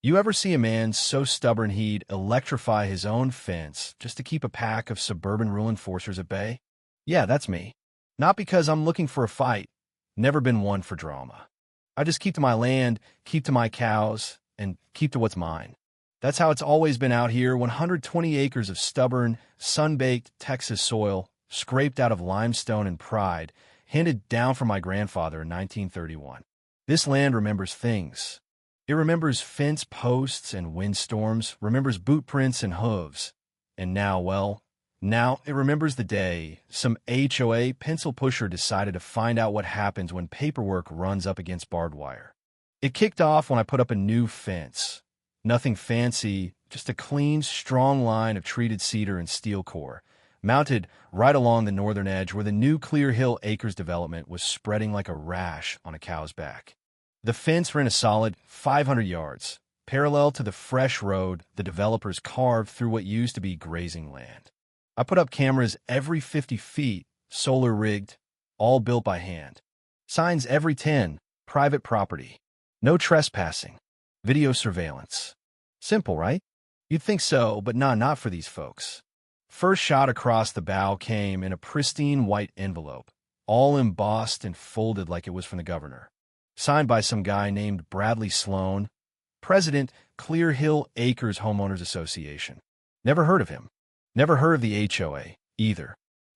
You ever see a man so stubborn he'd electrify his own fence just to keep a pack of suburban rule enforcers at bay? Yeah, that's me. Not because I'm looking for a fight. Never been one for drama. I just keep to my land, keep to my cows, and keep to what's mine. That's how it's always been out here. 120 acres of stubborn, sun-baked Texas soil, scraped out of limestone and pride, handed down from my grandfather in 1931. This land remembers things. It remembers fence posts and windstorms, remembers boot prints and hooves. And now it remembers the day some HOA pencil pusher decided to find out what happens when paperwork runs up against barbed wire. It kicked off when I put up a new fence. Nothing fancy, just a clean, strong line of treated cedar and steel core, mounted right along the northern edge where the new Clear Hill Acres development was spreading like a rash on a cow's back. The fence ran a solid 500 yards, parallel to the fresh road the developers carved through what used to be grazing land. I put up cameras every 50 feet, solar rigged, all built by hand. Signs every 10, private property. No trespassing. Video surveillance. Simple, right? You'd think so, but not for these folks. First shot across the bow came in a pristine white envelope, all embossed and folded like it was from the governor. Signed by some guy named Bradley Sloan, President, Clear Hill Acres Homeowners Association. Never heard of him. Never heard of the HOA, either.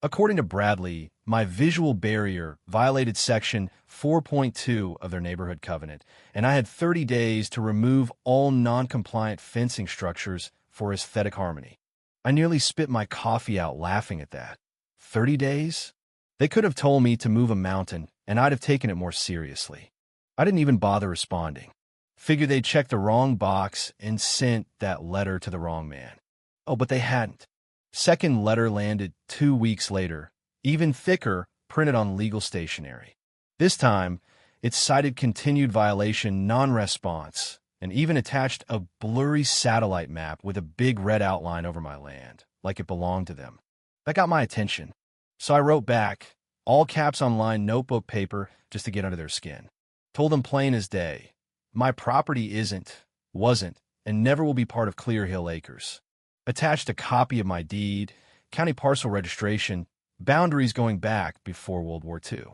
According to Bradley, my visual barrier violated Section 4.2 of their neighborhood covenant, and I had 30 days to remove all non-compliant fencing structures for aesthetic harmony. I nearly spit my coffee out laughing at that. 30 days? They could have told me to move a mountain, and I'd have taken it more seriously. I didn't even bother responding. Figured they'd checked the wrong box and sent that letter to the wrong man. Oh, but they hadn't. Second letter landed 2 weeks later, even thicker, printed on legal stationery. This time, it cited continued violation, non-response, and even attached a blurry satellite map with a big red outline over my land, like it belonged to them. That got my attention. So I wrote back, all caps on line, notebook paper, just to get under their skin. Told them plain as day, my property wasn't, and never will be part of Clear Hill Acres. Attached a copy of my deed, county parcel registration, boundaries going back before World War II.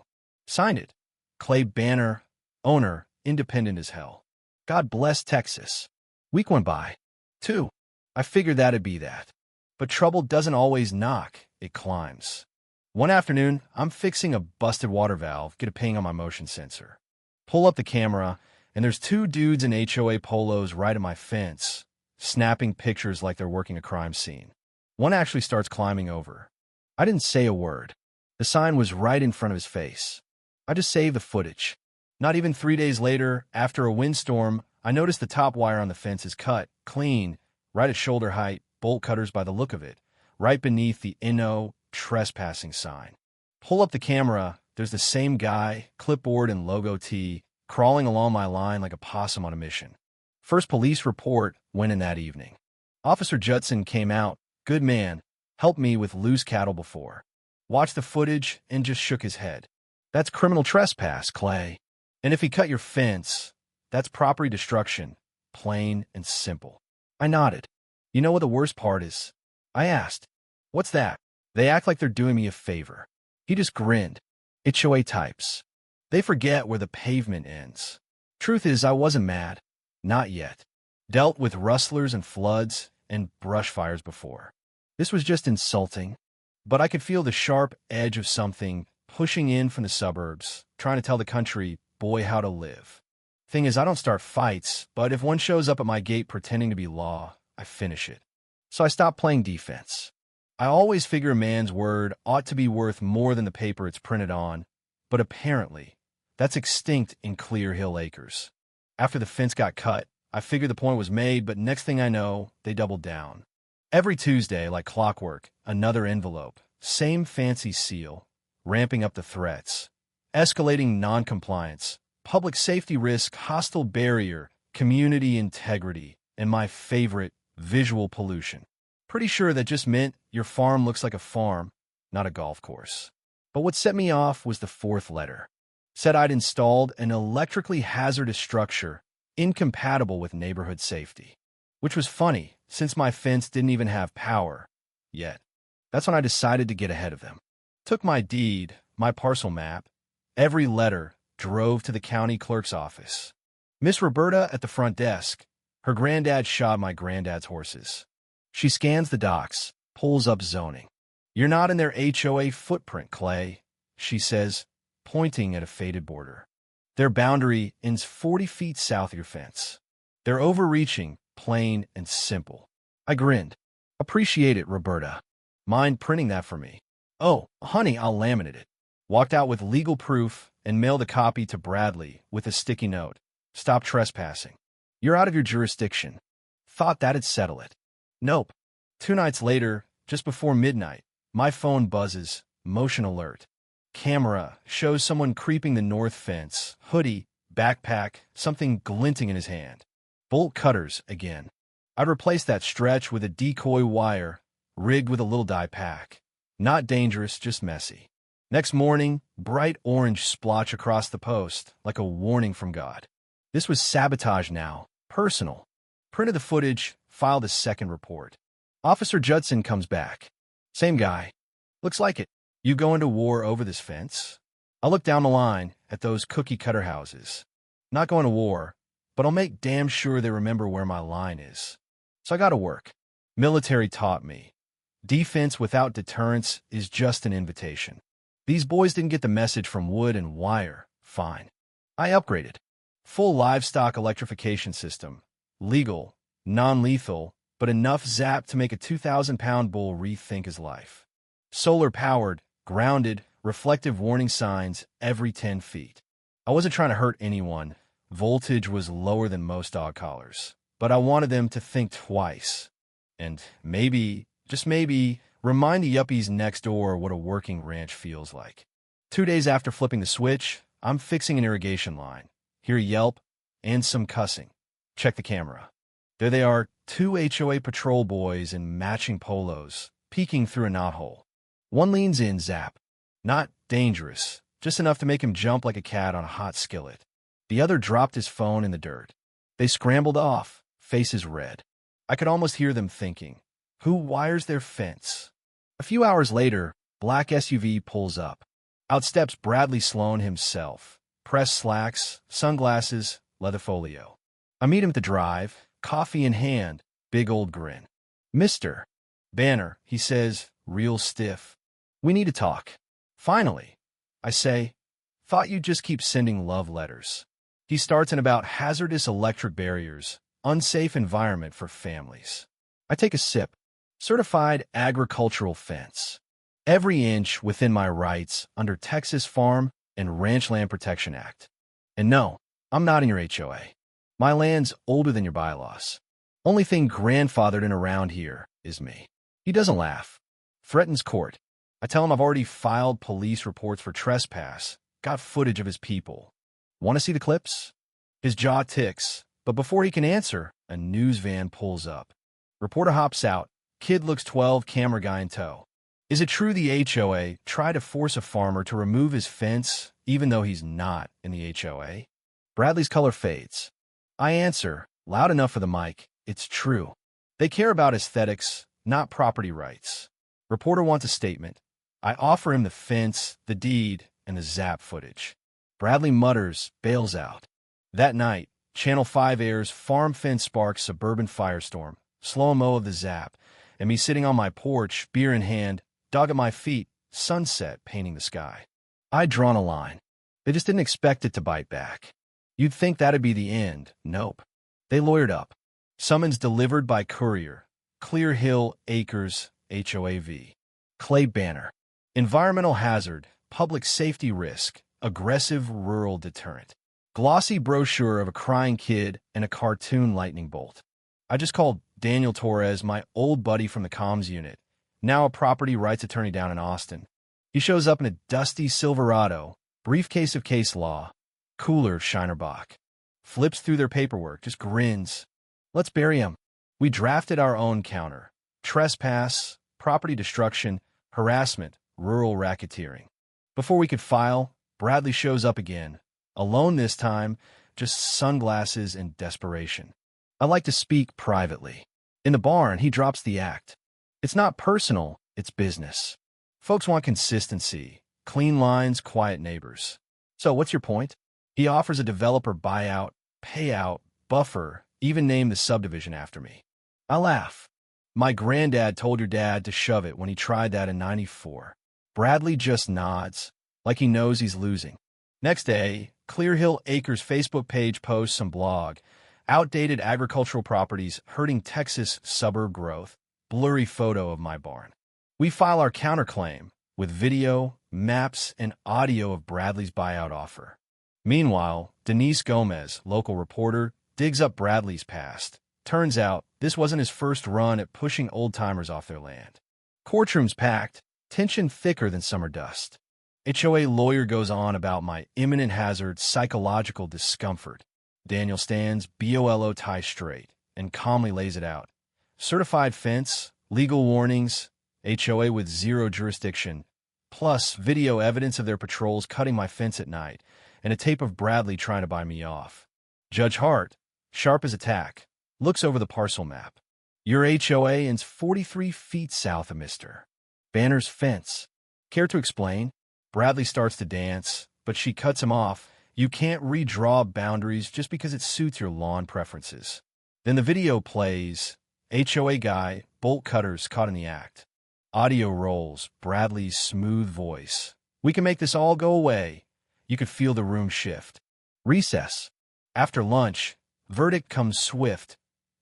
Signed it. Clay Banner, owner, independent as hell. God bless Texas. Week went by. 2. I figured that'd be that. But trouble doesn't always knock, it climbs. One afternoon, I'm fixing a busted water valve, get a ping on my motion sensor. Pull up the camera, and there's 2 dudes in HOA polos right at my fence, snapping pictures like they're working a crime scene. One actually starts climbing over. I didn't say a word. The sign was right in front of his face. I just saved the footage. Not even 3 days later, after a windstorm, I noticed the top wire on the fence is cut, clean, right at shoulder height, bolt cutters by the look of it, right beneath the "No Trespassing" sign. Pull up the camera, there's the same guy, clipboard and logo tee, crawling along my line like a possum on a mission. First police report went in that evening. Officer Judson came out, good man, helped me with loose cattle before. Watched the footage and just shook his head. That's criminal trespass, Clay. And if he cut your fence, that's property destruction, plain and simple. I nodded. You know what the worst part is? I asked, what's that? They act like they're doing me a favor. He just grinned. HOA types. They forget where the pavement ends. Truth is, I wasn't mad. Not yet. Dealt with rustlers and floods and brush fires before. This was just insulting. But I could feel the sharp edge of something pushing in from the suburbs, trying to tell the country boy how to live. Thing is, I don't start fights, but if one shows up at my gate pretending to be law, I finish it. So I stopped playing defense. I always figure a man's word ought to be worth more than the paper it's printed on, but apparently, that's extinct in Clear Hill Acres. After the fence got cut, I figured the point was made, but next thing I know, they doubled down. Every Tuesday, like clockwork, another envelope, same fancy seal, ramping up the threats, escalating noncompliance, public safety risk, hostile barrier, community integrity, and my favorite, visual pollution. Pretty sure that just meant your farm looks like a farm, not a golf course. But what set me off was the 4th letter. Said I'd installed an electrically hazardous structure incompatible with neighborhood safety. Which was funny, since my fence didn't even have power yet. That's when I decided to get ahead of them. Took my deed, my parcel map, every letter, drove to the county clerk's office. Miss Roberta at the front desk. Her granddad shot my granddad's horses. She scans the docs, pulls up zoning. "You're not in their HOA footprint, Clay," she says, pointing at a faded border. "Their boundary ends 40 feet south of your fence. They're overreaching, plain and simple." I grinned. "Appreciate it, Roberta. Mind printing that for me?" "Oh, honey, I'll laminate it." Walked out with legal proof and mailed a copy to Bradley with a sticky note. "Stop trespassing. You're out of your jurisdiction." Thought that'd settle it. Nope. 2 nights later, just before midnight, my phone buzzes, motion alert. Camera shows someone creeping the north fence, hoodie, backpack, something glinting in his hand. Bolt cutters again. I'd replace that stretch with a decoy wire, rigged with a little dye pack. Not dangerous, just messy. Next morning, bright orange splotch across the post, like a warning from God. This was sabotage now, personal. Printed the footage, filed a second report. Officer Judson comes back. "Same guy. Looks like it. You going to war over this fence?" I look down the line at those cookie-cutter houses. Not going to war, but I'll make damn sure they remember where my line is. So I gotta work. Military taught me. Defense without deterrence is just an invitation. These boys didn't get the message from wood and wire. Fine. I upgraded. Full livestock electrification system. Legal, non-lethal, but enough zap to make a 2,000-pound bull rethink his life. Solar-powered, grounded, reflective warning signs every 10 feet. I wasn't trying to hurt anyone. Voltage was lower than most dog collars. But I wanted them to think twice. And maybe, just maybe, remind the yuppies next door what a working ranch feels like. 2 days after flipping the switch, I'm fixing an irrigation line. Hear a yelp and some cussing. Check the camera. There they are, 2 HOA patrol boys in matching polos, peeking through a knothole. One leans in, zap. Not dangerous, just enough to make him jump like a cat on a hot skillet. The other dropped his phone in the dirt. They scrambled off, faces red. I could almost hear them thinking, who wires their fence? A few hours later, black SUV pulls up. Out steps Bradley Sloan himself. Pressed slacks, sunglasses, leather folio. I meet him at the drive, coffee in hand, big old grin. "Mr. Banner," he says, real stiff. "We need to talk." "Finally," I say. "Thought you'd just keep sending love letters." He starts in about hazardous electric barriers, unsafe environment for families. I take a sip. Certified agricultural fence. Every inch within my rights under Texas Farm and Ranch Land Protection Act. And no, I'm not in your HOA. My land's older than your bylaws. Only thing grandfathered in around here is me. He doesn't laugh. Threatens court. I tell him I've already filed police reports for trespass. Got footage of his people. Want to see the clips? His jaw ticks, but before he can answer, a news van pulls up. Reporter hops out. Kid looks 12, camera guy in tow. Is it true the HOA tried to force a farmer to remove his fence even though he's not in the HOA? Bradley's color fades. I answer, loud enough for the mic, it's true. They care about aesthetics, not property rights. Reporter wants a statement. I offer him the fence, the deed, and the zap footage. Bradley mutters, bails out. That night, Channel 5 airs Farm Fence Sparks Suburban Firestorm, slow-mo of the zap, and me sitting on my porch, beer in hand, dog at my feet, sunset painting the sky. I'd drawn a line. They just didn't expect it to bite back. You'd think that'd be the end. Nope. They lawyered up. Summons delivered by courier. Clear Hill Acres, HOAV. Clay Banner. Environmental hazard, public safety risk, aggressive rural deterrent. Glossy brochure of a crying kid and a cartoon lightning bolt. I just called Daniel Torres, my old buddy from the comms unit, now a property rights attorney down in Austin. He shows up in a dusty Silverado, briefcase of case law, cooler Shinerbach. Flips through their paperwork, just grins. Let's bury him. We drafted our own counter. Trespass, property destruction, harassment, rural racketeering. Before we could file, Bradley shows up again. Alone this time, just sunglasses and desperation. I like to speak privately. In the barn, he drops the act. It's not personal, it's business. Folks want consistency, clean lines, quiet neighbors. So what's your point? He offers a developer buyout, payout, buffer, even name the subdivision after me. I laugh. My granddad told your dad to shove it when he tried that in '94. Bradley just nods, like he knows he's losing. Next day, Clear Hill Acres Facebook page posts some blog. Outdated agricultural properties hurting Texas suburb growth. Blurry photo of my barn. We file our counterclaim with video, maps, and audio of Bradley's buyout offer. Meanwhile, Denise Gomez, local reporter, digs up Bradley's past. Turns out, this wasn't his first run at pushing old-timers off their land. Courtroom's packed, tension thicker than summer dust. HOA lawyer goes on about my imminent hazard psychological discomfort. Daniel stands BOLO tie straight and calmly lays it out. Certified fence, legal warnings, HOA with zero jurisdiction, plus video evidence of their patrols cutting my fence at night, and a tape of Bradley trying to buy me off. Judge Hart, sharp as a tack, looks over the parcel map. Your HOA ends 43 feet south of Mr. Banner's fence. Care to explain? Bradley starts to dance, but she cuts him off. You can't redraw boundaries just because it suits your lawn preferences. Then the video plays. HOA guy, bolt cutters caught in the act. Audio rolls, Bradley's smooth voice. We can make this all go away. You could feel the room shift. Recess. After lunch, verdict comes swift.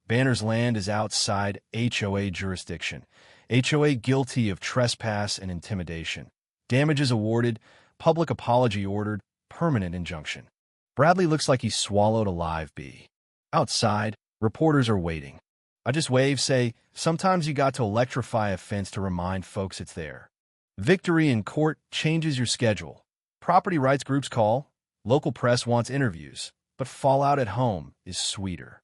Banner's land is outside HOA jurisdiction. HOA guilty of trespass and intimidation. Damages awarded, public apology ordered, permanent injunction. Bradley looks like he swallowed a live bee. Outside, reporters are waiting. I just wave, say, sometimes you got to electrify a fence to remind folks it's there. Victory in court changes your schedule. Property rights groups call. Local press wants interviews. But fallout at home is sweeter.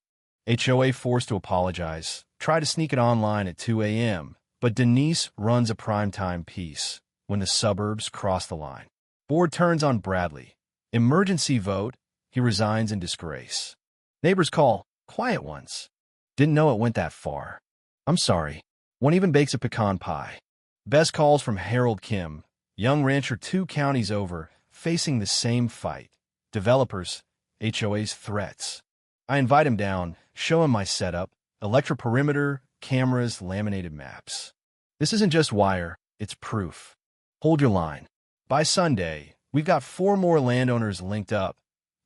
HOA forced to apologize. Try to sneak it online at 2 a.m. But Denise runs a primetime piece when the suburbs cross the line. Board turns on Bradley. Emergency vote. He resigns in disgrace. Neighbors call. Quiet ones. Didn't know it went that far. I'm sorry. One even bakes a pecan pie. Best calls from Harold Kim, young rancher 2 counties over, facing the same fight. Developers, HOA's threats. I invite him down, show him my setup, electroperimeter, cameras, laminated maps. This isn't just wire, it's proof. Hold your line. By Sunday, we've got 4 more landowners linked up.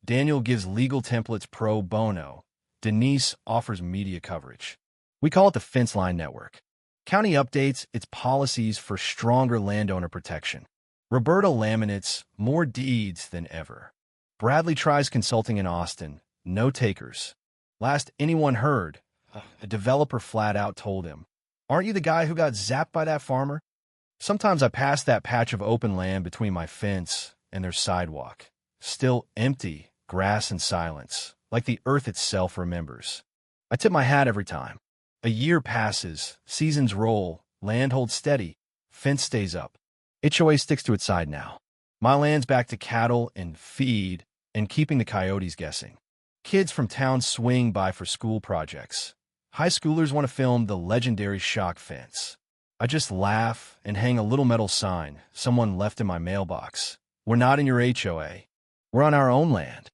Daniel gives legal templates pro bono. Denise offers media coverage. We call it the Fence Line Network. County updates its policies for stronger landowner protection. Roberta laminates more deeds than ever. Bradley tries consulting in Austin. No takers. Last anyone heard, a developer flat out told him, "Aren't you the guy who got zapped by that farmer?" Sometimes I pass that patch of open land between my fence and their sidewalk. Still empty, grass and silence, like the earth itself remembers. I tip my hat every time. A year passes, seasons roll, land holds steady, fence stays up. HOA sticks to its side now. My land's back to cattle and feed and keeping the coyotes guessing. Kids from town swing by for school projects. High schoolers want to film the legendary shock fence. I just laugh and hang a little metal sign someone left in my mailbox. We're not in your HOA. We're on our own land.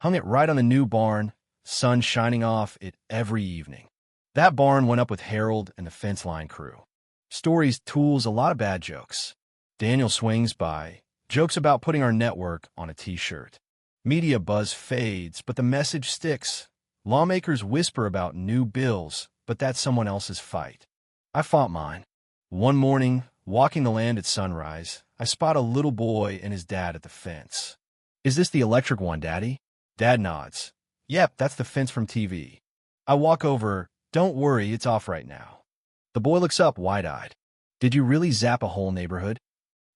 Hung it right on the new barn, sun shining off it every evening. That barn went up with Harold and the fence line crew. Stories, tools, a lot of bad jokes. Daniel swings by, jokes about putting our network on a t-shirt. Media buzz fades, but the message sticks. Lawmakers whisper about new bills, but that's someone else's fight. I fought mine. One morning, walking the land at sunrise, I spot a little boy and his dad at the fence. "Is this the electric one, Daddy?" Dad nods. "Yep, that's the fence from TV." I walk over. "Don't worry, it's off right now." The boy looks up wide-eyed. "Did you really zap a whole neighborhood?"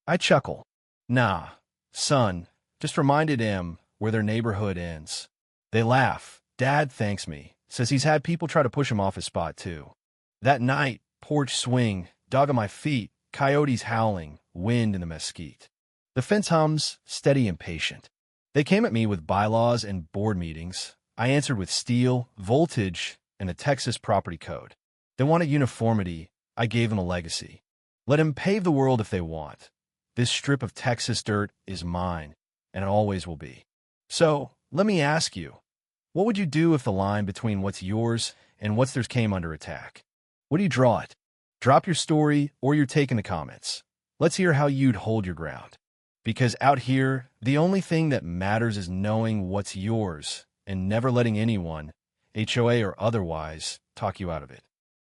I chuckle. "Nah, son, just reminded him where their neighborhood ends." They laugh. Dad thanks me, says he's had people try to push him off his spot too. That night, porch swing, dog on my feet, coyotes howling, wind in the mesquite. The fence hums, steady and patient. They came at me with bylaws and board meetings. I answered with steel, voltage, and a Texas property code. They wanted uniformity. I gave them a legacy. Let them pave the world if they want. This strip of Texas dirt is mine, and it always will be. So, let me ask you, what would you do if the line between what's yours and what's theirs came under attack? What do you draw it? Drop your story or your take in the comments. Let's hear how you'd hold your ground. Because out here, the only thing that matters is knowing what's yours and never letting anyone, HOA or otherwise, talk you out of it.